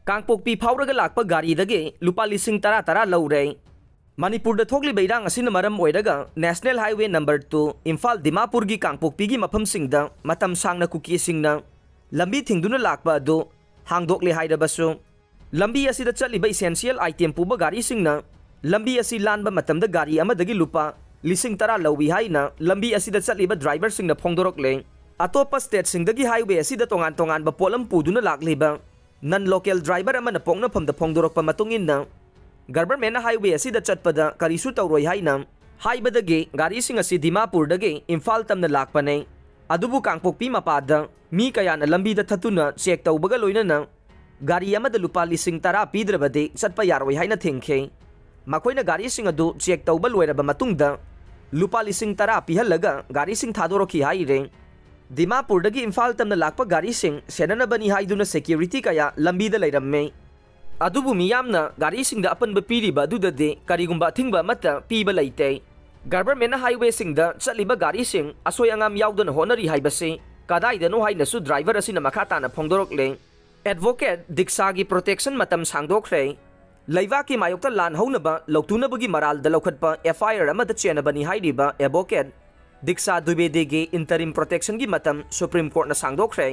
कांगपोक्पी फाउरगा लाकपा गारीदगे लुपा लिसिंग तरा तरा लौरे मणिपुर थोकलिबा इरांग असिना मरम ओइरगा national highway number 2 Imphal Dimapur की कांगपोक्पी की मफमसिंगदा मतम सांगना कुकीसिंगना लंबी थिंगदुना लाकपा अदो हांगदोकले हाइरबसु लंबी असिदा चलिबा इसेंशियल आइटम पुबा गारीसिंगना लंबी असी लानबा मतमदा गारी अमदगी लुपा लिसिंग तरा लौबी हाइना लंबी असिदा चलिबा ड्राइवर सिंगना फोंदोरकले अतोपा स्टेट सिंगदगी हाईवे असिदा तोंगान तोंगान पोलम पुदुना लाकलिबा नन लोकल ड्राइवर अमना पोंगनाफमदा फोंदोरकपा मतुंगिन्ना गवर्नमेंट हाईवे असिदा चटपदा करिसु तौरोय हाइना हाइबदगे गारीसिंग असि दिमापुरदगे इम्फाल तमना लाकपने अदुबु कांगपोक्पी मपादा मी कयाना लंबीदा थतुना चेक तौबगा लोइनना गारी अमदा लुपा लिसिंग तरा पीद्रबदे चटपा यारोय हाइना थिंखे मखोइना गारीसिंग अदु चेक तौबा लोइरबा मतुंगदा लुपा लिसिंग तरा पिहलगा गारीसिंग थादोरखी हाइरे दिमापुरदगी इम्फाल तमना लाकपा गारीसिंग सेननबनी हाइदुना सिक्योरिटी कया लंबीदा लेरम्मे अदुबु मियामना गारीसिंगदा अपनबा पीरिबा अदुददे करिगुंबा थिंगबा मत पीबा लैते गवर्नमेंट हाईवे सिंगदा चलिबा गारीसिंग असोय अंगाम याउदना होनरी हाइबसे कदाइदनो हाइनसु ड्राइवर असिना मखाताना फोंदोरकले एडवोकेट दीक्षागी प्रोटेक्शन मतम सांगदोखरे लैवाकी मायोक्ता लान हौनबा लौतुनबगी मरालदा लौखटपा एफआईआर अमदा चेनबनी हाइरिबा एडवोकेट दीक्षा द्विवेदीगी इंटरिम प्रोटेक्शन की मतम सुप्रीम कोर्ट ना सांगदोखरे